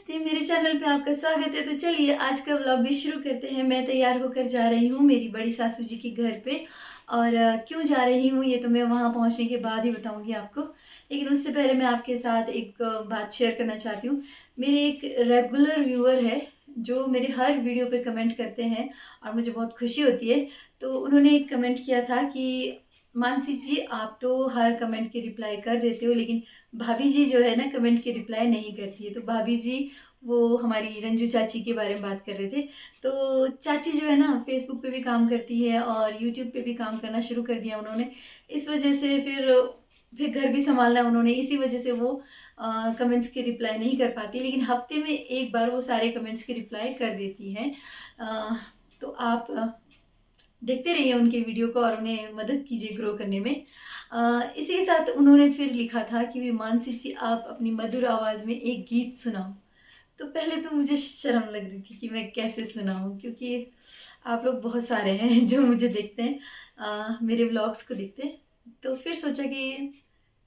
नमस्ते, मेरे चैनल पे आपका स्वागत है। तो चलिए आज का व्लॉग भी शुरू करते हैं। मैं तैयार होकर जा रही हूँ मेरी बड़ी सासू जी के घर पे और क्यों जा रही हूँ ये तो मैं वहाँ पहुँचने के बाद ही बताऊँगी आपको। लेकिन उससे पहले मैं आपके साथ एक बात शेयर करना चाहती हूँ। मेरे एक रेगुलर व्यूअर है जो मेरे हर वीडियो पे कमेंट करते हैं और मुझे बहुत खुशी होती है। तो उन्होंने एक कमेंट किया था कि मानसी जी आप तो हर कमेंट के रिप्लाई कर देते हो, लेकिन भाभी जी जो है ना कमेंट की रिप्लाई नहीं करती है। तो भाभी जी वो हमारी रंजू चाची के बारे में बात कर रहे थे। तो चाची जो है ना फेसबुक पे भी काम करती है और यूट्यूब पे भी काम करना शुरू कर दिया उन्होंने। इस वजह से फिर घर भी संभालना उन्होंने, इसी वजह से वो कमेंट्स की रिप्लाई नहीं कर पाती, लेकिन हफ्ते में एक बार वो सारे कमेंट्स की रिप्लाई कर देती हैं। तो आप देखते रहिए उनके वीडियो को और उन्हें मदद कीजिए ग्रो करने में। इसी के साथ उन्होंने फिर लिखा था कि मानसी जी आप अपनी मधुर आवाज़ में एक गीत सुनाओ। तो पहले तो मुझे शर्म लग रही थी कि मैं कैसे सुनाऊँ, क्योंकि आप लोग बहुत सारे हैं जो मुझे देखते हैं, मेरे व्लॉग्स को देखते हैं। तो फिर सोचा कि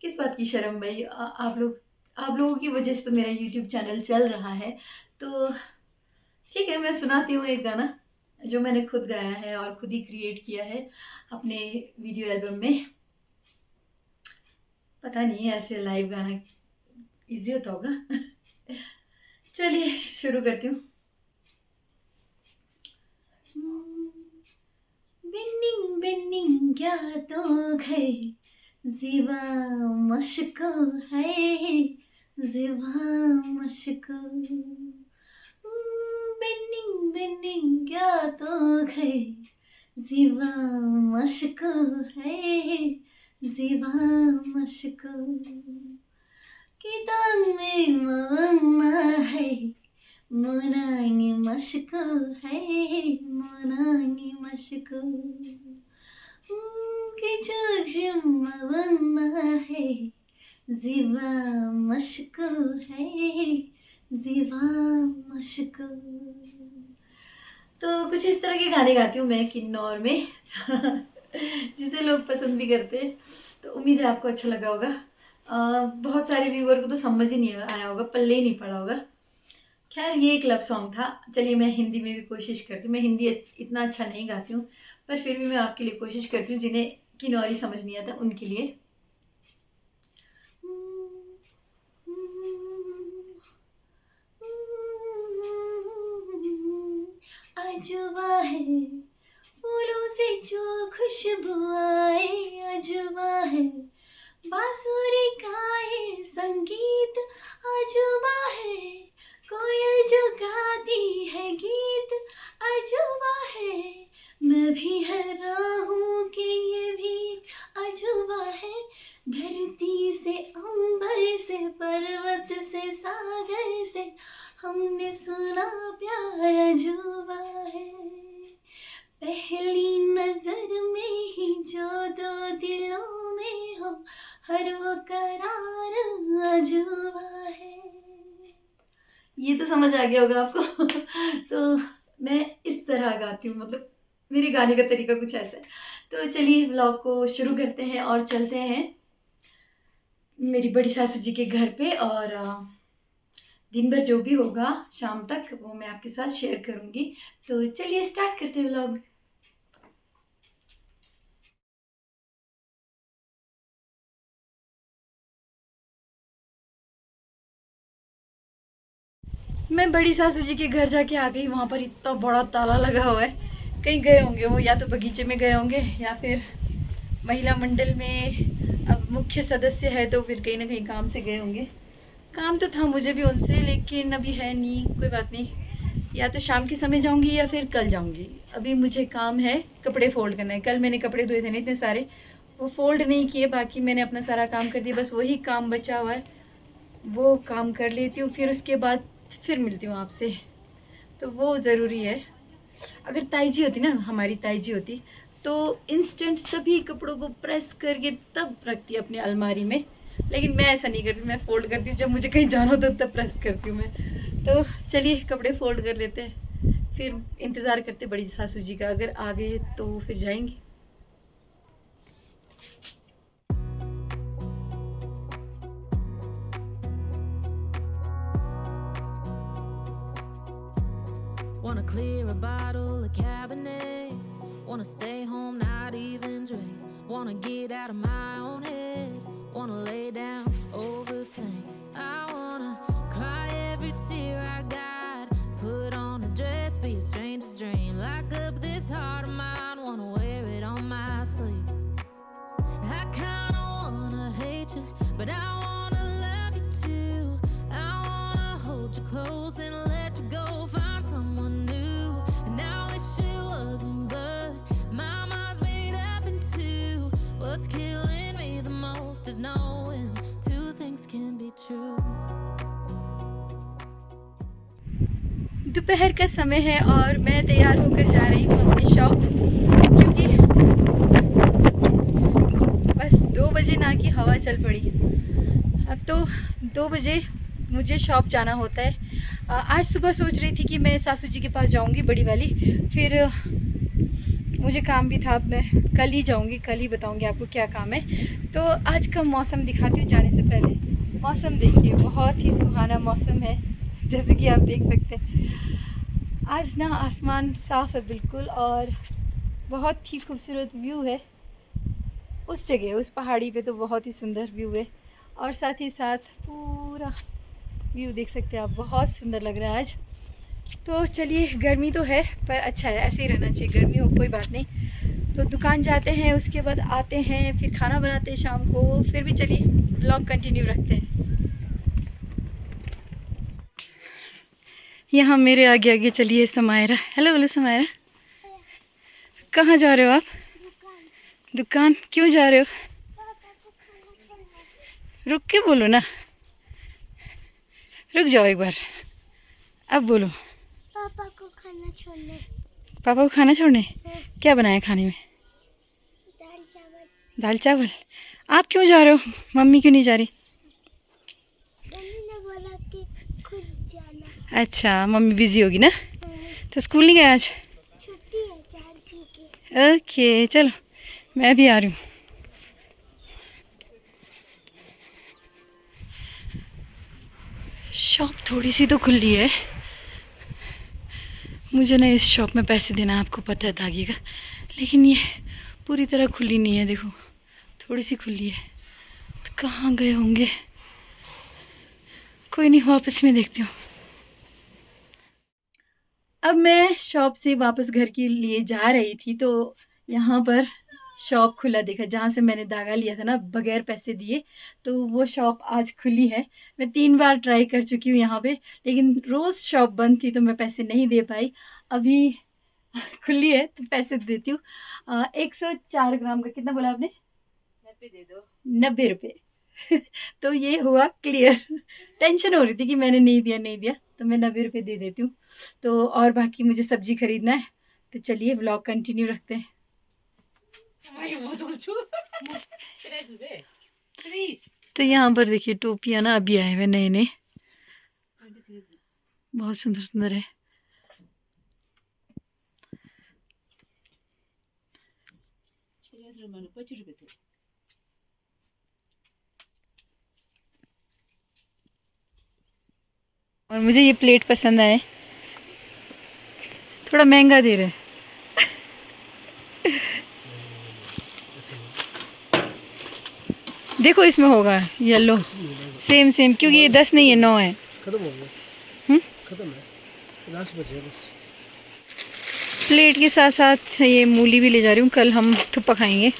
किस बात की शर्म भाई, आप लोगों की वजह से तो मेरा यूट्यूब चैनल चल रहा है। तो ठीक है, मैं सुनाती हूँ एक गाना जो मैंने खुद गाया है और खुद ही क्रिएट किया है अपने वीडियो एल्बम में। पता नहीं ऐसे लाइव गाना इजी होता होगा। चलिए शुरू करती हूँ। बेन्निंग बेन्निंग क्या तो है जीवा मशक है जीवा मशक। बेन्निंग बेन्निंग क्या तो है जीवा मशक है जीवा मशक। किताब में मवन्ना है मोनांगी मशक है मोनांगी मशक। कि मवन्ना है जीवा मशक है जीवा मशक। तो कुछ इस तरह के गाने गाती हूँ मैं किन्नौर में जिसे लोग पसंद भी करते हैं। तो उम्मीद है आपको अच्छा लगा होगा। बहुत सारे व्यूअर को तो समझ ही नहीं आया होगा, पल्ले ही नहीं पड़ा होगा। खैर ये एक लव सॉन्ग था। चलिए मैं हिंदी में भी कोशिश करती हूँ। मैं हिंदी इतना अच्छा नहीं गाती हूँ, पर फिर भी मैं आपके लिए कोशिश करती हूँ जिन्हें किन्नौरी समझ नहीं आता उनके लिए। अजवा है फूलों से जो खुशबू आए, अजवा है बांसुरी का ये संगीत, अजूबा है कोयल जो गाती है गीत, अजूबा है मैं भी हैरान हूँ कि ये भी अजूबा है। धरती से अंबर से पर्वत से सागर से हमने सुना प्यार अजूबा है। पहली नजर में ही जो दो दिलों में हो हर वो करार अजूबा है। ये तो समझ आ गया होगा आपको। तो मैं इस तरह गाती हूँ, मतलब मेरे गाने का तरीका कुछ ऐसा है। तो चलिए व्लॉग को शुरू करते हैं और चलते हैं मेरी बड़ी सासू जी के घर पे। और दिन भर जो भी होगा शाम तक वो मैं आपके साथ शेयर करूँगी। तो चलिए स्टार्ट करते हैं व्लॉग। मैं बड़ी सासू जी के घर जाके आ गई। वहाँ पर इतना बड़ा ताला लगा हुआ है। कहीं गए होंगे वो, या तो बगीचे में गए होंगे या फिर महिला मंडल में अब मुख्य सदस्य है तो फिर कहीं ना कहीं काम से गए होंगे। काम तो था मुझे भी उनसे, लेकिन अभी है नहीं, कोई बात नहीं। या तो शाम के समय जाऊंगी या फिर कल जाऊंगी। अभी मुझे काम है, कपड़े फोल्ड करना है। कल मैंने कपड़े धोए थे ना इतने सारे, वो फोल्ड नहीं किए। बाकी मैंने अपना सारा काम कर दिया, बस वही काम बचा हुआ है, वो काम कर लेती हूँ। फिर उसके बाद फिर मिलती हूँ आपसे, तो वो ज़रूरी है। अगर ताई जी होती ना, हमारी ताई जी होती, तो इंस्टेंट सभी कपड़ों को प्रेस करके तब रखती अपनी अलमारी में। लेकिन मैं ऐसा नहीं करती, मैं फोल्ड करती हूँ। जब मुझे कहीं जाना होता है तब प्रेस करती हूँ मैं। तो चलिए कपड़े फोल्ड कर लेते हैं, फिर इंतज़ार करते बड़ी सासू जी का। अगर आ गए तो फिर जाएंगे। clear a bottle of Cabernet. Wanna stay home, not even drink. Wanna get out of my own head. Wanna lay down, overthink. I wanna cry every tear I got. Put on a dress, be a stranger's dream. Lock up this heart of mine, wanna wear it on my sleeve. I kinda wanna hate you, but I wanna love you too. I wanna hold you close and let you go, find someone new. And I wish it wasn't, but my mind's made up in two. What's killing me the most is knowing two things can be true. दोपहर का समय है और मैं तैयार होकर जा रही हूँ अपनी शॉप, क्योंकि बस 2 बजे ना की हवा चल पड़ी। तो 2 बजे मुझे शॉप जाना होता है। आज सुबह सोच रही थी कि मैं सासू जी के पास जाऊंगी, बड़ी वाली, फिर मुझे काम भी था, मैं कल ही जाऊंगी, कल ही बताऊंगी आपको क्या काम है। तो आज का मौसम दिखाती हूँ जाने से पहले। मौसम देखिए, बहुत ही सुहाना मौसम है, जैसे कि आप देख सकते हैं। आज ना आसमान साफ़ है बिल्कुल, और बहुत ही खूबसूरत व्यू है उस जगह, उस पहाड़ी पे तो बहुत ही सुंदर व्यू है। और साथ ही साथ पूरा व्यू देख सकते हैं आप, बहुत सुंदर लग रहा है आज। तो चलिए, गर्मी तो है पर अच्छा है, ऐसे ही रहना चाहिए, गर्मी हो कोई बात नहीं। तो दुकान जाते हैं, उसके बाद आते हैं, फिर खाना बनाते हैं शाम को, फिर भी चलिए ब्लॉग कंटिन्यू रखते हैं। यहाँ मेरे आगे आगे चलिए समायरा। हेलो बोलो समायरा। कहाँ जा रहे हो आप? दुकान। क्यों जा रहे हो? रुक के बोलो ना, रुक जाओ एक बार, अब बोलो। पापा को खाना छोड़ने। पापा को खाना छोड़ने? क्या बनाया खाने में? दाल चावल। दाल चावल। आप क्यों जा रहे हो, मम्मी क्यों नहीं जा रही? मम्मी ने बोला कि खुद जाना। अच्छा, मम्मी बिजी होगी ना, तो स्कूल नहीं गए आज? छुट्टी है 4 दिन की। ओके चलो, मैं भी आ रही हूँ। शॉप थोड़ी सी तो खुली है, मुझे ना इस शॉप में पैसे देना, आपको पता है धागे का, लेकिन ये पूरी तरह खुली नहीं है, देखो थोड़ी सी खुली है। तो कहाँ गए होंगे, कोई नहीं, वापस में देखती हूँ। अब मैं शॉप से वापस घर के लिए जा रही थी, तो यहाँ पर शॉप खुला देखा, जहाँ से मैंने धागा लिया था ना बगैर पैसे दिए, तो वो शॉप आज खुली है। मैं 3 बार ट्राई कर चुकी हूँ यहाँ पे, लेकिन रोज़ शॉप बंद थी तो मैं पैसे नहीं दे पाई। अभी खुली है तो पैसे देती हूँ। 104 ग्राम का कितना बोला आपने? 90 दे दो। 90 रुपये। तो ये हुआ क्लियर। टेंशन हो रही थी कि मैंने नहीं दिया, तो मैं 90 रुपये दे देती हूँ। तो और बाकी मुझे सब्जी खरीदना है, तो चलिए व्लॉग कंटिन्यू रखते हैं। तो यहाँ पर देखिए टोपियाँ ना अभी आए हुए नए नए, बहुत सुंदर सुंदर है। और मुझे ये प्लेट पसंद आए, थोड़ा महंगा दे रहे हैं। देखो इसमें होगा येलो, सेम सेम, क्योंकि ये 10 नहीं है, 9 है। खत्म हो गया, खत्म है, 50 बचे बस। प्लेट के साथ साथ ये मूली भी ले जा रही हूँ, कल हम थुप्पा खाएंगे।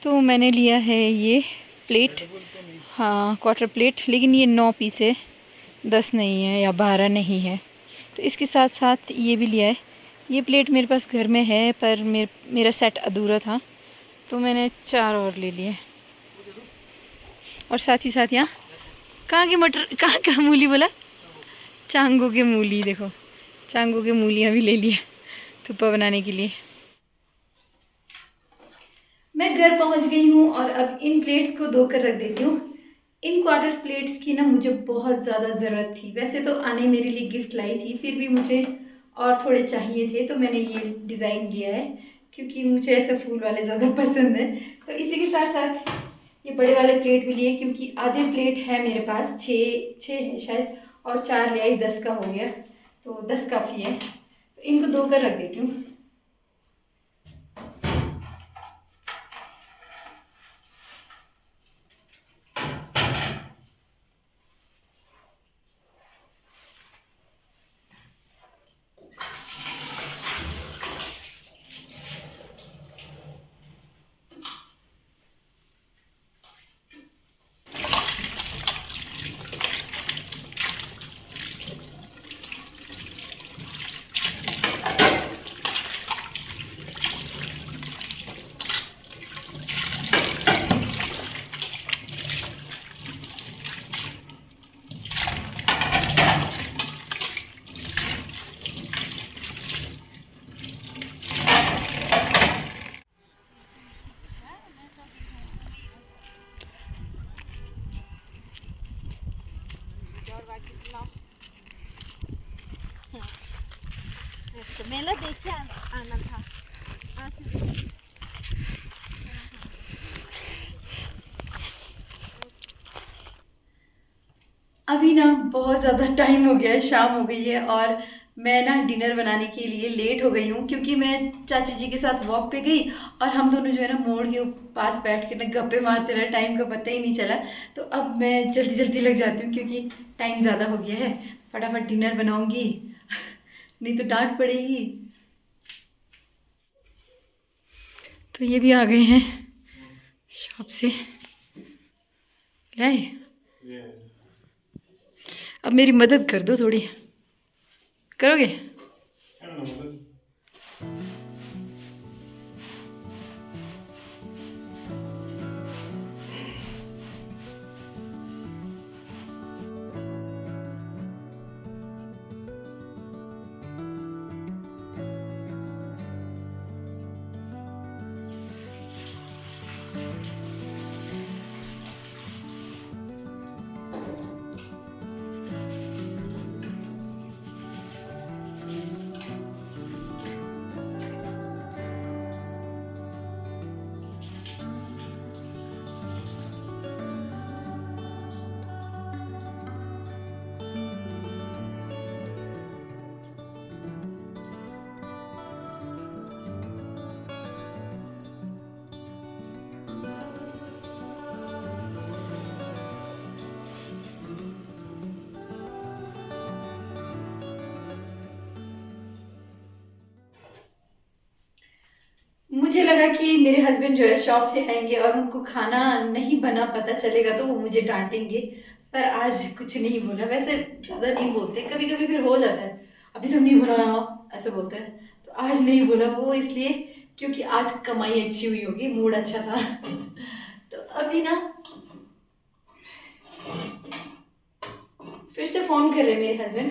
तो मैंने लिया है ये प्लेट, हाँ क्वार्टर प्लेट, लेकिन ये 9 पीस है, 10 नहीं है या 12 नहीं है। तो इसके साथ साथ ये भी लिया है। ये प्लेट मेरे पास घर में है, पर मेरा सेट अधूरा था, तो मैंने 4 और ले लिए। और साथ ही साथ यहाँ कहाँ के मटर, कहाँ मूली बोला? चांगो के मूली, देखो चांगो के मूलियाँ भी ले लिए थुप्पा बनाने के लिए। मैं घर पहुँच गई हूँ और अब इन प्लेट्स को धोकर रख देती हूँ। इन क्वार्टर प्लेट्स की ना मुझे बहुत ज़्यादा ज़रूरत थी। वैसे तो आने मेरे लिए गिफ्ट लाई थी, फिर भी मुझे और थोड़े चाहिए थे, तो मैंने ये डिज़ाइन लिया है, क्योंकि मुझे ऐसे फूल वाले ज़्यादा पसंद है। तो इसी के साथ साथ ये बड़े वाले प्लेट भी लिए, क्योंकि आधे प्लेट है मेरे पास, छः है शायद, और 4 ले आई, 10 का हो गया, तो 10 काफ़ी है। तो इनको धोकर रख देती हूँ। अच्छा मेला देखे आना था। अभी ना बहुत ज़्यादा टाइम हो गया है, शाम हो गई है और मैं ना डिनर बनाने के लिए लेट हो गई हूँ, क्योंकि मैं चाची जी के साथ वॉक पे गई और हम दोनों जो है ना मोड़ के पास बैठ के ना गप्पे मारते रहे, टाइम का पता ही नहीं चला। तो अब मैं जल्दी जल्दी लग जाती हूँ क्योंकि टाइम ज़्यादा हो गया है, फटाफट डिनर बनाऊँगी नहीं तो डांट पड़ेगी। तो ये भी आ गए हैं शॉप से, लाए। अब मेरी मदद कर दो थोड़ी, करोगे? मुझे लगा कि मेरे हस्बैंड जो है शॉप से आएंगे और उनको खाना नहीं बना पता चलेगा तो वो मुझे डांटेंगे, पर आज कुछ नहीं बोला। वैसे ज़्यादा नहीं बोलते, कभी कभी फिर हो जाता है, अभी तो नहीं बनाया ऐसे बोलते हैं। तो आज नहीं बोला वो इसलिए क्योंकि आज कमाई अच्छी हुई होगी, मूड अच्छा था तो अभी ना फिर से फ़ोन कर रहे मेरे हस्बैंड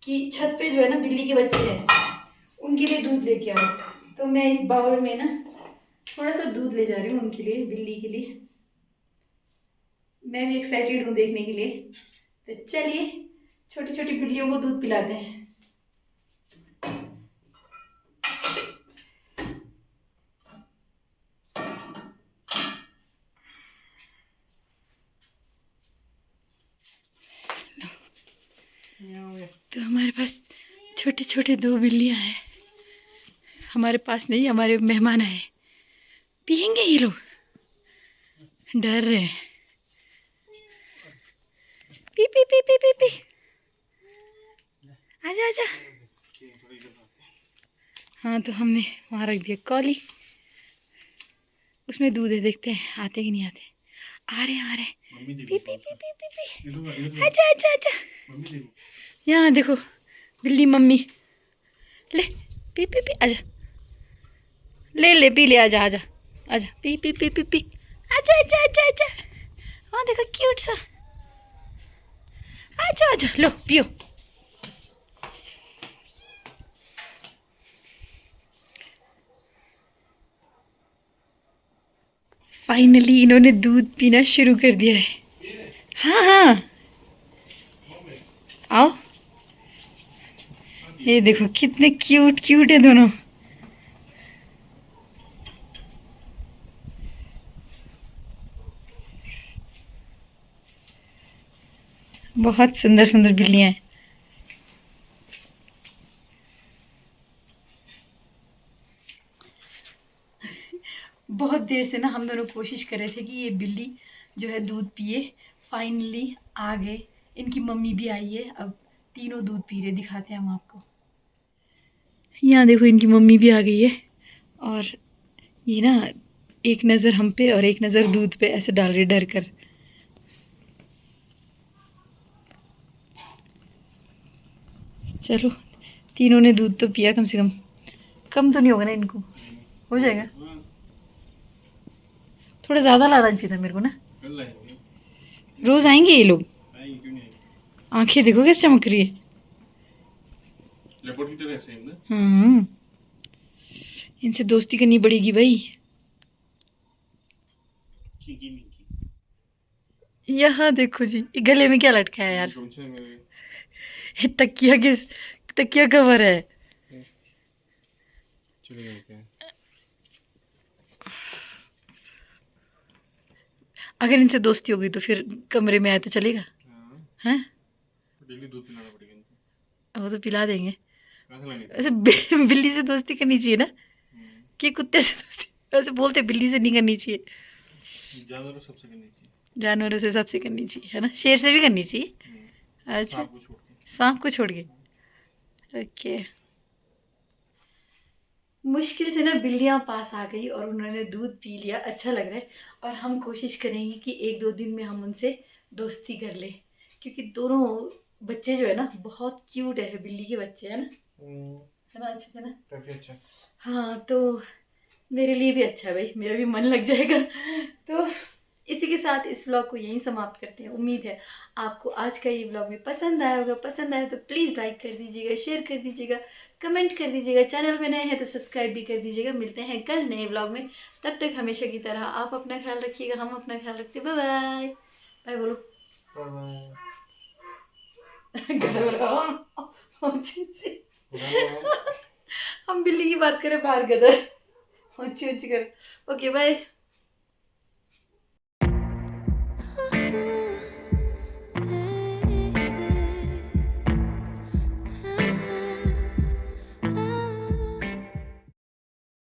कि छत पे जो है ना बिल्ली के बच्चे हैं, उनके लिए दूध लेके आओ। तो मैं इस बाउल में ना थोड़ा सा दूध ले जा रही हूँ उनके लिए, बिल्ली के लिए। मैं भी एक्साइटेड हूँ देखने के लिए। तो चलिए छोटी छोटी बिल्लियों को दूध पिलाते हैं। तो हमारे पास छोटे छोटे 2 बिल्लियाँ हैं। हमारे पास नहीं, हमारे मेहमान आए, पियेंगे ये लोग, डर रहे हैं। P P P P P P, आजा आजा। हाँ तो हमने वहाँ रख दिया कॉली, उसमें दूध है, देखते हैं आते कि नहीं आते। आ रहे आ रहे, P P P P P P, आजा आजा आजा। यहाँ देखो बिल्ली मम्मी, ले पी पी पी, आजा ले ले पी ले, आजा आजा आजा, P P P P P, आजा आजा आजा आजा। हाँ देखो क्यूट सा, आजा आजा, लो पियो। फाइनली इन्होंने दूध पीना शुरू कर दिया है। हाँ हाँ आओ, ये देखो कितने क्यूट क्यूट है दोनों। बहुत सुंदर सुंदर बिल्लियाँ हैं। बहुत देर से ना हम दोनों कोशिश कर रहे थे कि ये बिल्ली जो है दूध पिए। फाइनली आ गए। इनकी मम्मी भी आई है। अब तीनों दूध पी रहे, दिखाते हैं हम आपको। यहाँ देखो इनकी मम्मी भी आ गई है और ये ना एक नज़र हम पे और एक नज़र दूध पे ऐसे डाल रही डर कर। चलो तीनों ने दूध तो पिया कम से कम। कम तो नहीं होगा ना इनको? हो जाएगा। थोड़ा ज़्यादा लाना चाहिए था मेरे को ना। रोज़ आएंगे ये लोग? आंखें देखो कैसे चमक रही है। लेपर्ड की तरह सेम ना। इनसे दोस्ती करनी पड़ेगी भाई। चीकी मिकी। यहाँ देखो जी, ये गले में क्या लटका है यार? ये तकिया कवर है। चलेगा क्या? अगर इनसे दोस्ती हो गई तो फिर कमरे में आए तो चलेगा? हैं? डेली दूध पिलाना पड़ेगा इनको। वो तो पिला देंगे। कहाँ से लानी थी? ऐसे बिल्ली से दोस्ती करनी चाहिए ना, कि कुत्ते से दोस्ती? वैसे बोलते बिल्ली से नहीं करनी चाहिए। जानवरों सबसे करनी चाहिए। जानवरों से सबसे करनी चाहिए है ना? शेर से भी करनी चाहिए। अच्छा, सांप को छोड़ के। सांप को छोड़ के। ओके। मुश्किल से ना बिल्लियाँ पास आ गई और उन्होंने दूध पी लिया। अच्छा लग रहा है। और हम कोशिश करेंगे कि 1-2 दिन में हम उनसे दोस्ती कर लें, क्योंकि दोनों बच्चे जो है ना बहुत क्यूट है। बिल्ली के बच्चे है ना? है ना? अच्छे थे ना? काफी अच्छा। हाँ, तो मेरे लिए भी अच्छा है भाई, मेरा भी मन लग जाएगा। तो इसी के साथ इस व्लॉग को यहीं समाप्त करते हैं। उम्मीद है आपको आज का ये व्लॉग भी पसंद आया होगा। पसंद आया तो प्लीज़ लाइक कर दीजिएगा, शेयर कर दीजिएगा, कमेंट कर दीजिएगा। चैनल में नए हैं तो सब्सक्राइब भी कर दीजिएगा। मिलते हैं कल नए व्लॉग में। तब तक हमेशा की तरह आप अपना ख्याल रखिएगा, हम अपना ख्याल रखते हैं। Bye bye. बाय बोलो। हम बिल्ली की बात करें, बाहर गदर। ऊंची ऊंची कर। Okay bye.